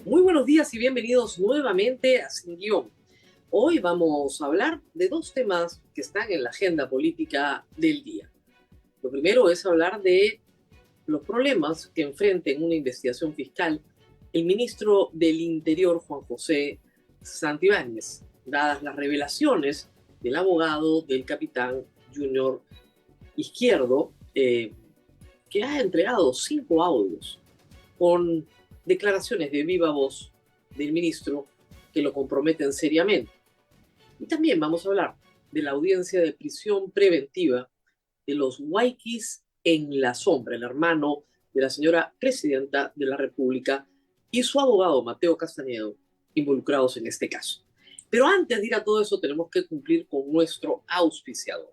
Muy buenos días y bienvenidos nuevamente a Sin Guión. Hoy vamos a hablar de dos temas que están en la agenda política del día. Lo primero es hablar de los problemas que enfrenta en una investigación fiscal el ministro del Interior, Juan José Santibáñez, dadas las revelaciones del abogado del capitán Junior Izquierdo, que ha entregado 5 audios con declaraciones de viva voz del ministro que lo comprometen seriamente. Y también vamos a hablar de la audiencia de prisión preventiva de los Waikis en la sombra, el hermano de la señora presidenta de la República y su abogado Mateo Castañedo, involucrados en este caso. Pero antes de ir a todo eso, tenemos que cumplir con nuestro auspiciador.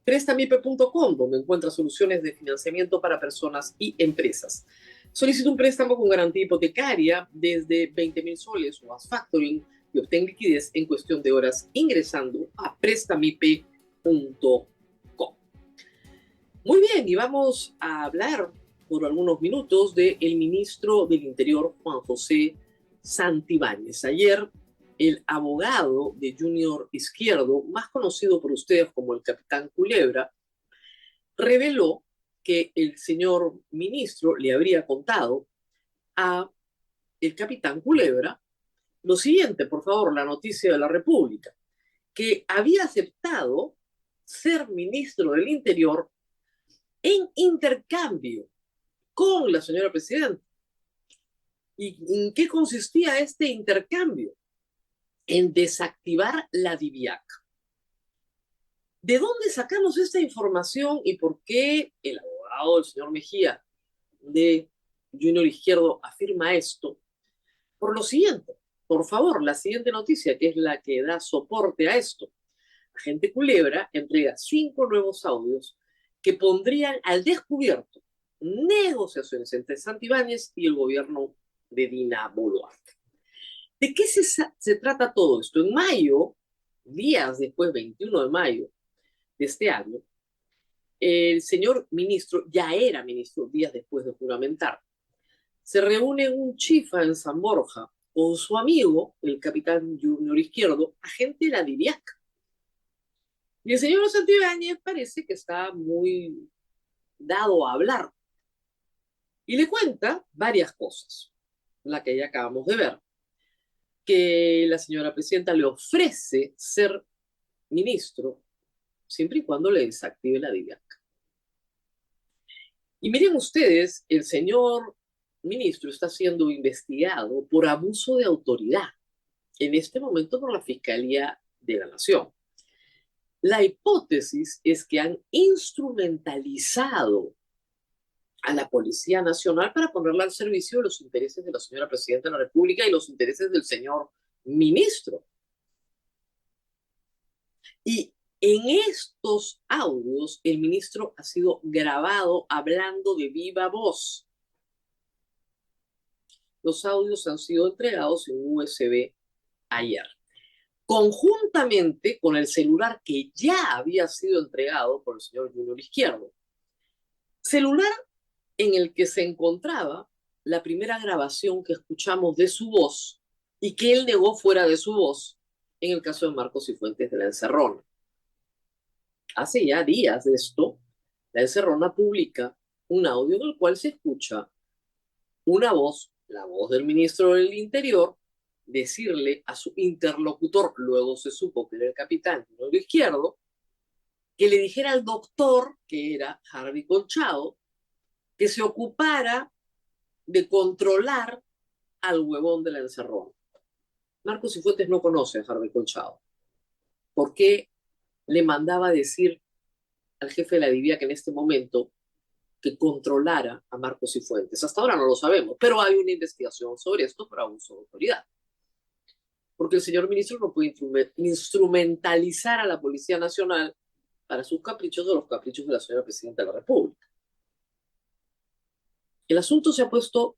Prestamipe.com, donde encuentra soluciones de financiamiento para personas y empresas. Solicita un préstamo con garantía hipotecaria desde 20,000 soles o haz factoring y obtén liquidez en cuestión de horas ingresando a prestamipe.com. Muy bien, y vamos a hablar por algunos minutos del ministro del Interior, Juan José Santibáñez. Ayer, el abogado de Junior Izquierdo, más conocido por ustedes como el Capitán Culebra, reveló que el señor ministro le habría contado a el Capitán Culebra lo siguiente, por favor, la noticia de la República, que había aceptado ser ministro del Interior en intercambio con la señora presidenta. ¿Y en qué consistía este intercambio? En desactivar la DIVIAC. ¿De dónde sacamos esta información y por qué el abogado del señor Mejía de Junior Izquierdo afirma esto? Por lo siguiente, por favor, la siguiente noticia, que es la que da soporte a esto. Agente Culebra entrega 5 nuevos audios que pondrían al descubierto negociaciones entre Santibáñez y el gobierno de Dina Boluarte. ¿De qué se trata todo esto? En mayo, días después, 21 de mayo de este año, el señor ministro, ya era ministro días después de juramentar, se reúne en un chifa en San Borja con su amigo, el capitán Junior Izquierdo, agente de la DIVIAC. Y el señor Santibáñez parece que está muy dado a hablar. Y le cuenta varias cosas, la que ya acabamos de ver, que la señora presidenta le ofrece ser ministro siempre y cuando le desactive la DIVIAC. Y miren ustedes, el señor ministro está siendo investigado por abuso de autoridad, en este momento por la Fiscalía de la Nación. La hipótesis es que han instrumentalizado a la Policía Nacional para ponerla al servicio de los intereses de la señora presidenta de la República y los intereses del señor ministro. Y en estos audios, el ministro ha sido grabado hablando de viva voz. Los audios han sido entregados en USB ayer, conjuntamente con el celular que ya había sido entregado por el señor Junior Izquierdo. Celular en el que se encontraba la primera grabación que escuchamos de su voz y que él negó fuera de su voz en el caso de Marcos Cifuentes de la Encerrona. Hace ya días de esto, la Encerrona publica un audio en el cual se escucha una voz, la voz del ministro del Interior, decirle a su interlocutor, luego se supo que era el capitán Junior Izquierdo, que le dijera al doctor, que era Harvey Colchado, que se ocupara de controlar al huevón de la Encerrona. Marcos Cifuentes no conoce a Harvey Colchado. ¿Por qué le mandaba decir al jefe de la DIVIAC en este momento que controlara a Marcos Cifuentes? Hasta ahora no lo sabemos, pero hay una investigación sobre esto por abuso de autoridad. Porque el señor ministro no puede instrumentalizar a la Policía Nacional para sus caprichos o los caprichos de la señora presidenta de la República. El asunto se ha puesto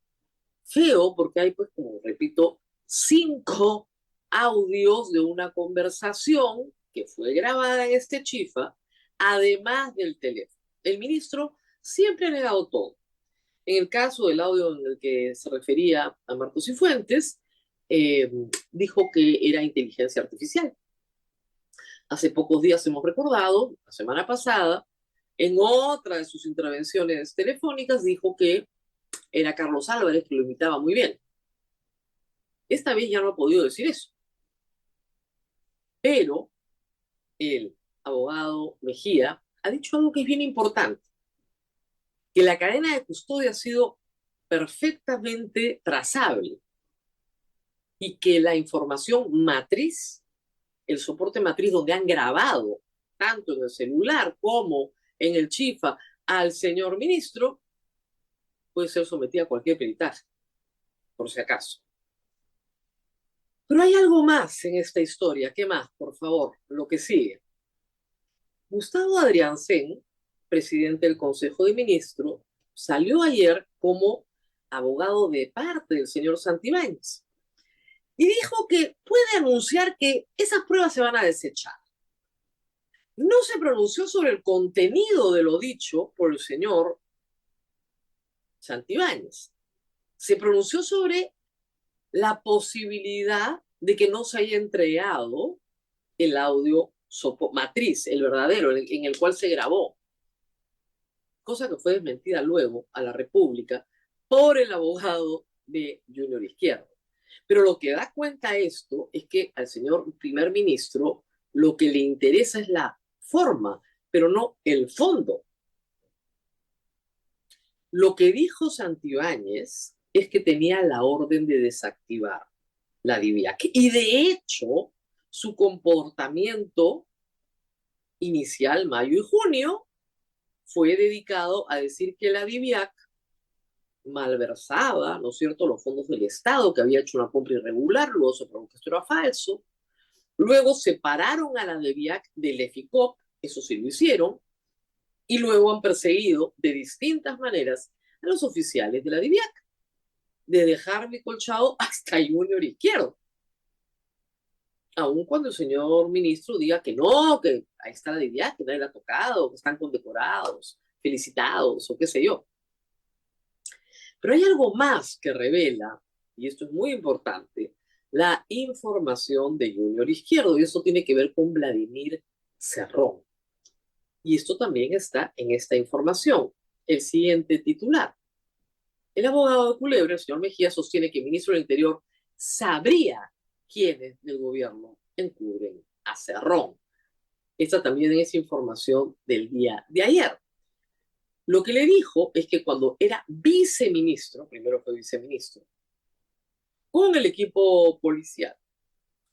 feo porque hay, pues, como repito, 5 audios de una conversación que fue grabada en este chifa, además del teléfono. El ministro siempre ha negado todo. En el caso del audio en el que se refería a Marcos Cifuentes, eh, dijo que era inteligencia artificial. Hace pocos días hemos recordado, la semana pasada, en otra de sus intervenciones telefónicas, dijo que era Carlos Álvarez, que lo imitaba muy bien. Esta vez ya no ha podido decir eso. Pero el abogado Mejía ha dicho algo que es bien importante, que la cadena de custodia ha sido perfectamente trazable y que la información matriz, el soporte matriz donde han grabado, tanto en el celular como en el chifa, al señor ministro, puede ser sometida a cualquier peritaje, por si acaso. Pero hay algo más en esta historia. ¿Qué más? Por favor, lo que sigue. Gustavo Adriancén, presidente del Consejo de Ministros, salió ayer como abogado de parte del señor Santibáñez y dijo que puede anunciar que esas pruebas se van a desechar. No se pronunció sobre el contenido de lo dicho por el señor Santibáñez. Se pronunció sobre la posibilidad de que no se haya entregado el audio matriz, el verdadero, en el cual se grabó, cosa que fue desmentida luego a la República por el abogado de Junior Izquierdo. Pero lo que da cuenta esto es que al señor primer ministro lo que le interesa es la forma, pero no el fondo. Lo que dijo Santibáñez es que tenía la orden de desactivar la DIVIAC. Y de hecho, su comportamiento inicial, mayo y junio, fue dedicado a decir que la DIVIAC malversaba, ¿no es cierto?, los fondos del Estado, que había hecho una compra irregular, luego se probó que esto era falso, luego separaron a la DIVIAC del EFICOP, eso sí lo hicieron, y luego han perseguido de distintas maneras a los oficiales de la DIVIAC, de Harvey Colchado hasta Junior Izquierdo. Aun cuando el señor ministro diga que no, que ahí está la DIVIAC, que nadie la ha tocado, que están condecorados, felicitados o qué sé yo. Pero hay algo más que revela, y esto es muy importante, la información de Junior Izquierdo, y eso tiene que ver con Vladimir Cerrón. Y esto también está en esta información. El siguiente titular. El abogado de Culebra, el señor Mejía, sostiene que el ministro del Interior sabría quiénes del gobierno encubren a Cerrón. Esta también es información del día de ayer. Lo que le dijo es que cuando era viceministro, primero fue viceministro, con el equipo policial,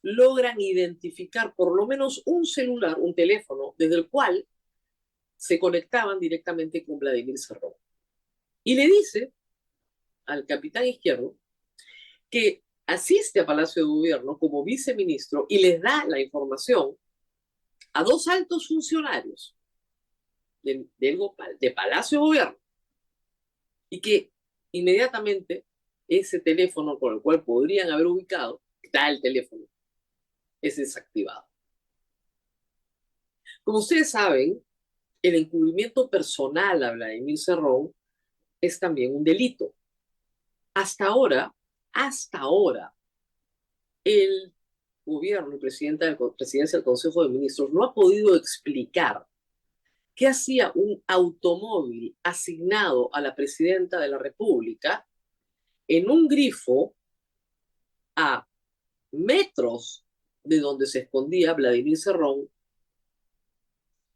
logran identificar por lo menos un celular, un teléfono, desde el cual se conectaban directamente con Vladimir Cerrón. Y le dice al capitán Izquierdo que asiste a Palacio de Gobierno como viceministro y les da la información a dos altos funcionarios de Palacio de Gobierno y que inmediatamente ese teléfono con el cual podrían haber ubicado, está el teléfono, es desactivado. Como ustedes saben, el encubrimiento personal a Vladimir Cerrón es también un delito. Hasta ahora, el gobierno y presidencia del Consejo de Ministros no ha podido explicar qué hacía un automóvil asignado a la presidenta de la República en un grifo a metros de donde se escondía Vladimir Cerrón,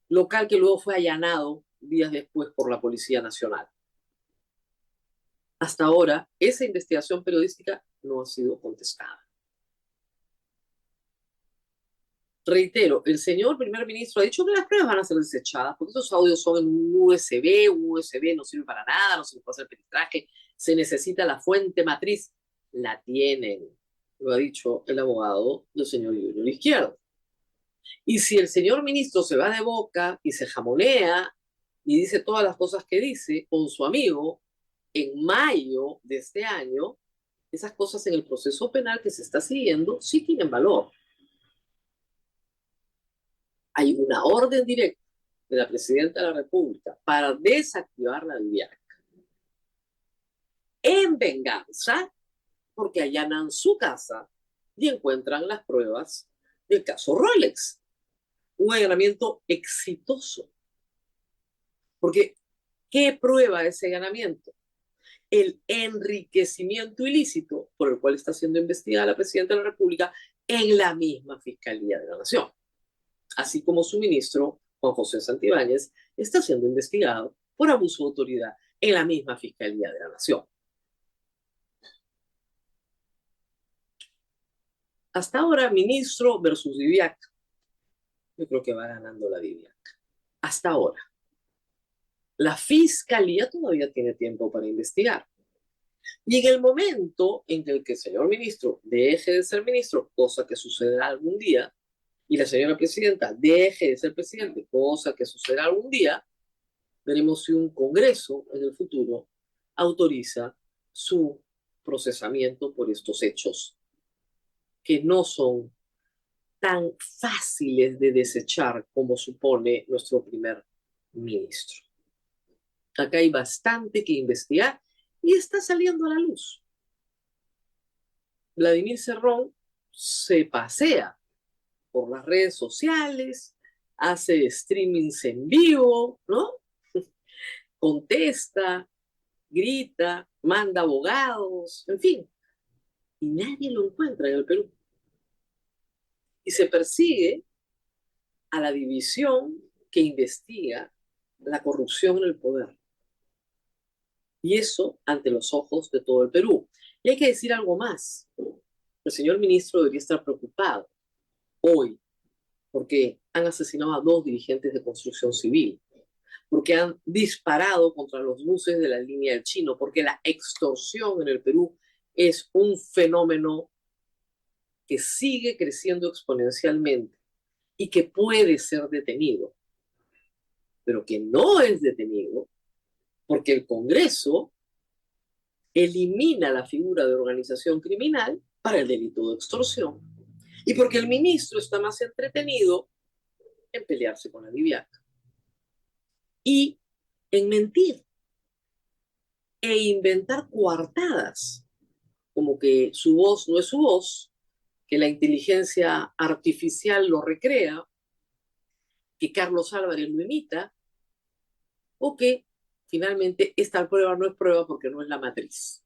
local que luego fue allanado días después por la Policía Nacional. Hasta ahora, esa investigación periodística no ha sido contestada. Reitero, el señor primer ministro ha dicho que las pruebas van a ser desechadas porque estos audios son en un USB no sirve para nada, no se puede hacer peritaje, se necesita la fuente matriz, la tienen, lo ha dicho el abogado del señor Junior Izquierdo. Y si el señor ministro se va de boca y se jamonea y dice todas las cosas que dice con su amigo en mayo de este año, esas cosas en el proceso penal que se está siguiendo sí tienen valor. Hay una orden directa de la presidenta de la República para desactivar la DIVIAC. en venganza porque allanan su casa y encuentran las pruebas del caso Rolex. Un allanamiento exitoso. Porque, ¿qué prueba ese allanamiento? El enriquecimiento ilícito por el cual está siendo investigada la presidenta de la República en la misma Fiscalía de la Nación. Así como su ministro, Juan José Santibáñez, está siendo investigado por abuso de autoridad en la misma Fiscalía de la Nación. Hasta ahora, ministro versus Diviac. Yo creo que va ganando la Diviac. Hasta ahora. La Fiscalía todavía tiene tiempo para investigar. Y en el momento en el que el señor ministro deje de ser ministro, cosa que sucederá algún día, y la señora presidenta deje de ser presidente, cosa que sucederá algún día, veremos si un Congreso en el futuro autoriza su procesamiento por estos hechos que no son tan fáciles de desechar como supone nuestro primer ministro. Acá hay bastante que investigar y está saliendo a la luz. Vladimir Cerrón se pasea por las redes sociales, hace streamings en vivo, ¿no? Contesta, grita, manda abogados, en fin. Y nadie lo encuentra en el Perú. Y se persigue a la división que investiga la corrupción en el poder. Y eso ante los ojos de todo el Perú. Y hay que decir algo más. El señor ministro debería estar preocupado hoy porque han asesinado a 2 dirigentes de construcción civil, porque han disparado contra los buses de la línea del Chino, porque la extorsión en el Perú es un fenómeno que sigue creciendo exponencialmente y que puede ser detenido, pero que no es detenido porque el Congreso elimina la figura de organización criminal para el delito de extorsión y porque el ministro está más entretenido en pelearse con la Diviac y en mentir e inventar coartadas, como que su voz no es su voz, que la inteligencia artificial lo recrea, que Carlos Álvarez lo imita, o que finalmente esta prueba no es prueba porque no es la matriz.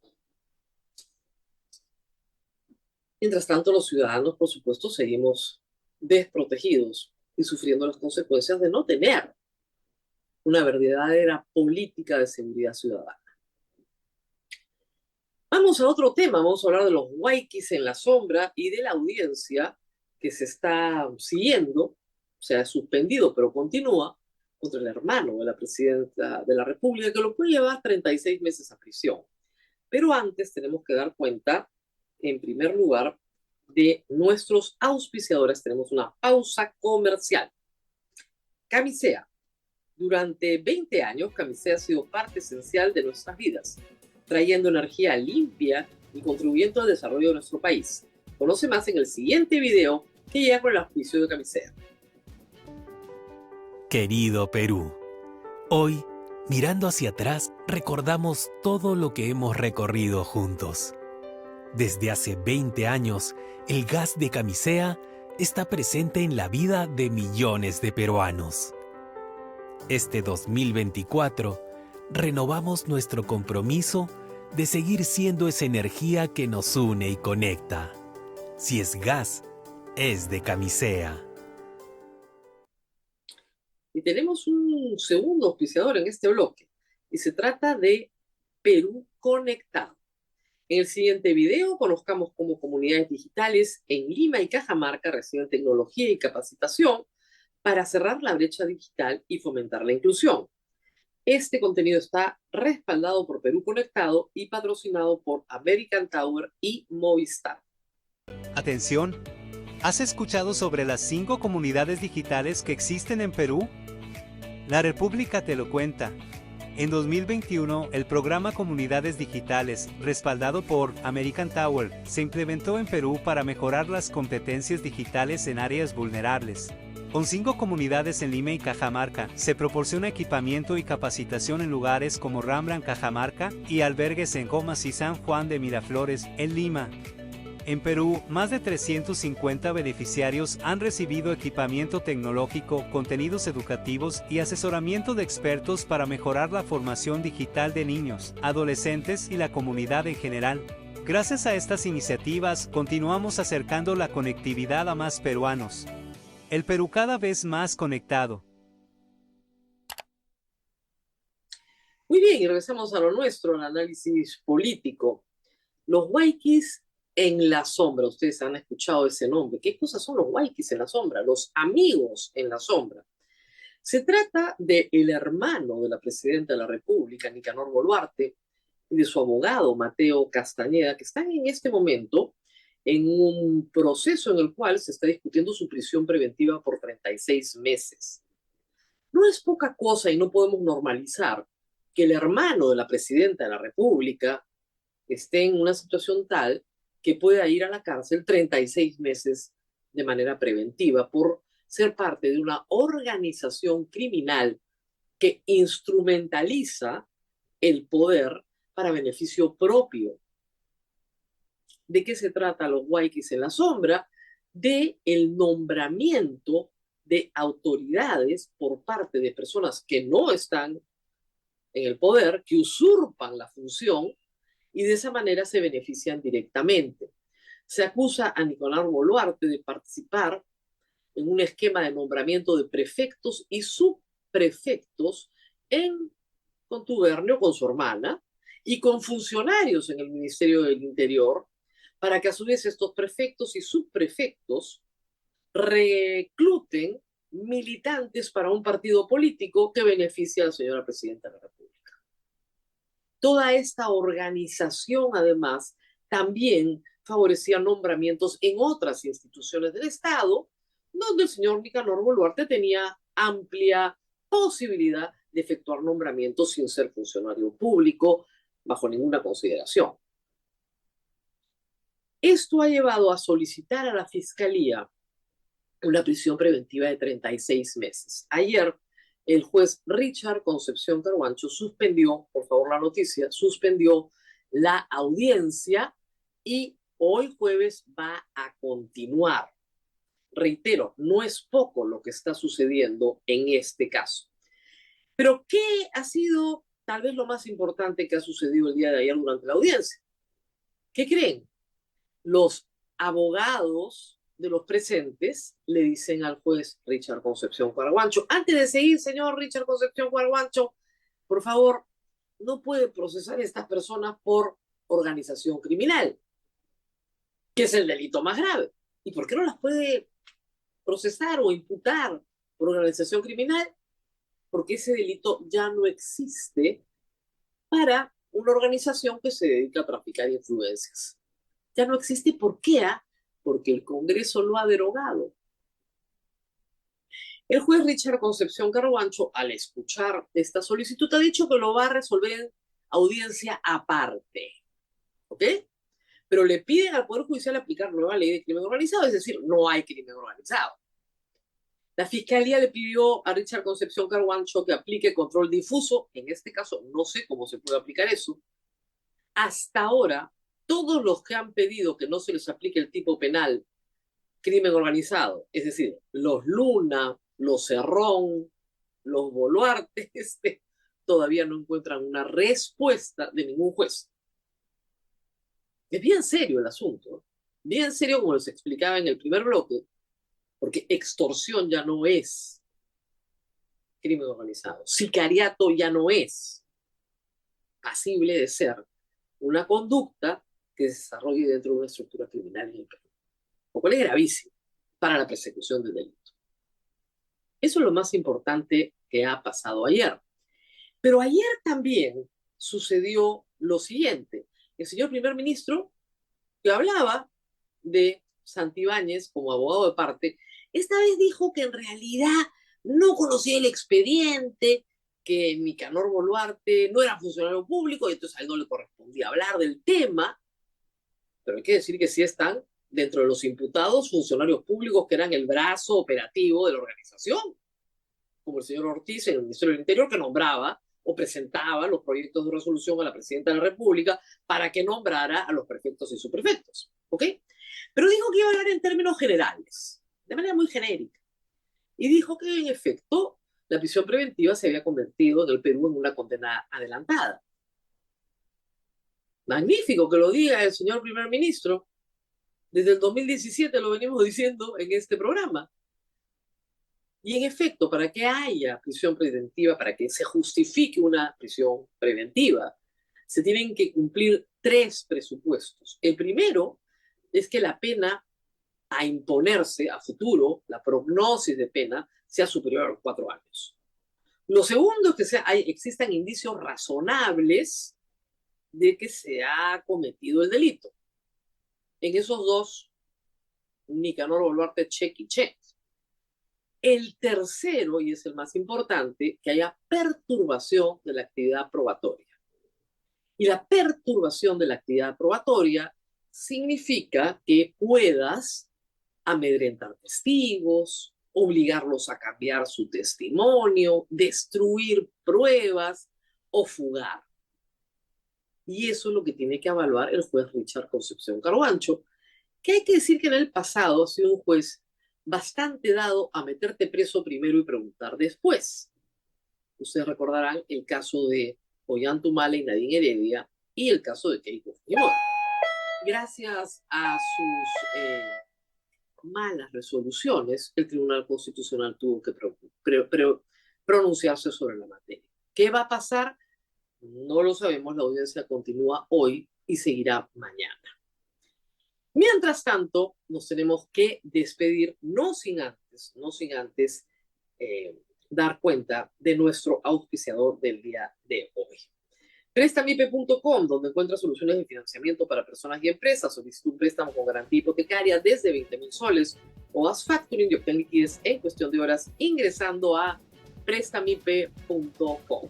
Mientras tanto, los ciudadanos, por supuesto, seguimos desprotegidos y sufriendo las consecuencias de no tener una verdadera política de seguridad ciudadana. Vamos a otro tema, vamos a hablar de los huayquis en la sombra y de la audiencia que se está siguiendo, se ha suspendido pero continúa, contra el hermano de la presidenta de la República, que lo puede llevar 36 meses a prisión. Pero antes tenemos que dar cuenta, en primer lugar, de nuestros auspiciadores. Tenemos una pausa comercial. Camisea. Durante 20 años, Camisea ha sido parte esencial de nuestras vidas, trayendo energía limpia y contribuyendo al desarrollo de nuestro país. Conoce más en el siguiente video que llega con el auspicio de Camisea. Querido Perú, hoy, mirando hacia atrás, recordamos todo lo que hemos recorrido juntos. Desde hace 20 años, el gas de Camisea está presente en la vida de millones de peruanos. Este 2024, renovamos nuestro compromiso de seguir siendo esa energía que nos une y conecta. Si es gas, es de Camisea. Y tenemos un segundo auspiciador en este bloque, y se trata de Perú Conectado. En el siguiente video conozcamos cómo comunidades digitales en Lima y Cajamarca reciben tecnología y capacitación para cerrar la brecha digital y fomentar la inclusión. Este contenido está respaldado por Perú Conectado y patrocinado por American Tower y Movistar. Atención, ¿has escuchado sobre las 5 comunidades digitales que existen en Perú? La República te lo cuenta. En 2021, el programa Comunidades Digitales, respaldado por American Tower, se implementó en Perú para mejorar las competencias digitales en áreas vulnerables. Con 5 comunidades en Lima y Cajamarca, se proporciona equipamiento y capacitación en lugares como Rambran, Cajamarca, y albergues en Comas y San Juan de Miraflores, en Lima. En Perú, más de 350 beneficiarios han recibido equipamiento tecnológico, contenidos educativos y asesoramiento de expertos para mejorar la formación digital de niños, adolescentes y la comunidad en general. Gracias a estas iniciativas, continuamos acercando la conectividad a más peruanos. El Perú cada vez más conectado. Muy bien, y regresamos a lo nuestro, al análisis político. Los Waikis en la sombra, ustedes han escuchado ese nombre. ¿Qué cosas son los Waikis en la sombra? Los amigos en la sombra. Se trata del hermano de la presidenta de la República, Nicanor Boluarte, y de su abogado, Mateo Castañeda, que están en este momento en un proceso en el cual se está discutiendo su prisión preventiva por 36 meses. No es poca cosa y no podemos normalizar que el hermano de la presidenta de la República esté en una situación tal que pueda ir a la cárcel 36 meses de manera preventiva por ser parte de una organización criminal que instrumentaliza el poder para beneficio propio. ¿De qué se trata los Waikis en la sombra? De el nombramiento de autoridades por parte de personas que no están en el poder, que usurpan la función y de esa manera se benefician directamente. Se acusa a Nicanor Boluarte de participar en un esquema de nombramiento de prefectos y subprefectos en contubernio con su hermana y con funcionarios en el Ministerio del Interior, para que a su vez estos prefectos y subprefectos recluten militantes para un partido político que beneficia a la señora presidenta de la República. Toda esta organización, además, también favorecía nombramientos en otras instituciones del Estado, donde el señor Nicanor Boluarte tenía amplia posibilidad de efectuar nombramientos sin ser funcionario público, bajo ninguna consideración. Esto ha llevado a solicitar a la Fiscalía una prisión preventiva de 36 meses. Ayer, el juez Richard Concepción Carhuancho suspendió, por favor la noticia, suspendió la audiencia y hoy jueves va a continuar. Reitero, no es poco lo que está sucediendo en este caso. Pero ¿qué ha sido tal vez lo más importante que ha sucedido el día de ayer durante la audiencia? ¿Qué creen? Los abogados de los presentes le dicen al juez Richard Concepción Carhuancho: antes de seguir, señor Richard Concepción Carhuancho, por favor, no puede procesar a estas personas por organización criminal, que es el delito más grave. ¿Y por qué no las puede procesar o imputar por organización criminal? Porque ese delito ya no existe para una organización que se dedica a traficar influencias. Ya no existe. ¿Por qué? Porque el Congreso lo ha derogado. El juez Richard Concepción Carhuancho, al escuchar esta solicitud, ha dicho que lo va a resolver en audiencia aparte. ¿Ok? Pero le piden al Poder Judicial aplicar nueva ley de crimen organizado, es decir, no hay crimen organizado. La Fiscalía le pidió a Richard Concepción Carhuancho que aplique control difuso. En este caso, no sé cómo se puede aplicar eso. Hasta ahora, todos los que han pedido que no se les aplique el tipo penal crimen organizado, es decir, los Luna, los Cerrón, los Boluarte, todavía no encuentran una respuesta de ningún juez. Es bien serio el asunto, bien serio, como les explicaba en el primer bloque, porque extorsión ya no es crimen organizado, sicariato ya no es pasible de ser una conducta que se desarrolle dentro de una estructura criminal en el Perú, lo cual es gravísimo para la persecución del delito. Eso es lo más importante que ha pasado ayer. Pero ayer también sucedió lo siguiente. El señor primer ministro, que hablaba de Santibáñez como abogado de parte, esta vez dijo que en realidad no conocía el expediente, que Nicanor Boluarte no era funcionario público y entonces a él no le correspondía hablar del tema. Pero hay que decir que sí están dentro de los imputados, funcionarios públicos que eran el brazo operativo de la organización, como el señor Ortiz en el Ministerio del Interior, que nombraba o presentaba los proyectos de resolución a la Presidenta de la República para que nombrara a los prefectos y subprefectos. ¿Ok? Pero dijo que iba a hablar en términos generales, de manera muy genérica. Y dijo que, en efecto, la prisión preventiva se había convertido en el Perú en una condena adelantada. Magnífico que lo diga el señor primer ministro. Desde el 2017 lo venimos diciendo en este programa. Y en efecto, para que haya prisión preventiva, para que se justifique una prisión preventiva, se tienen que cumplir 3 presupuestos. El primero es que la pena a imponerse a futuro, la prognosis de pena, sea superior a los 4 años. Lo segundo es que existan indicios razonables de que se ha cometido el delito. En esos 2, Nicanor Boluarte, check y check. El tercero, y es el más importante, que haya perturbación de la actividad probatoria. Y la perturbación de la actividad probatoria significa que puedas amedrentar testigos, obligarlos a cambiar su testimonio, destruir pruebas o fugar. Y eso es lo que tiene que evaluar el juez Richard Concepción Carhuancho, que hay que decir que en el pasado ha sido un juez bastante dado a meterte preso primero y preguntar después. Ustedes recordarán el caso de Ollantumala y Nadine Heredia y el caso de Keiko Fujimori. Gracias a sus malas resoluciones, el Tribunal Constitucional tuvo que pronunciarse sobre la materia. ¿Qué va a pasar? No lo sabemos, la audiencia continúa hoy y seguirá mañana. Mientras tanto, nos tenemos que despedir, no sin antes dar cuenta de nuestro auspiciador del día de hoy. Prestamipe.com, donde encuentra soluciones de financiamiento para personas y empresas. Solicita un préstamo con garantía hipotecaria desde 20,000 soles o haz factoring y obtén liquidez en cuestión de horas ingresando a prestamipe.com.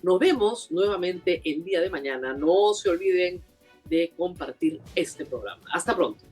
Nos vemos nuevamente el día de mañana. No se olviden de compartir este programa. Hasta pronto.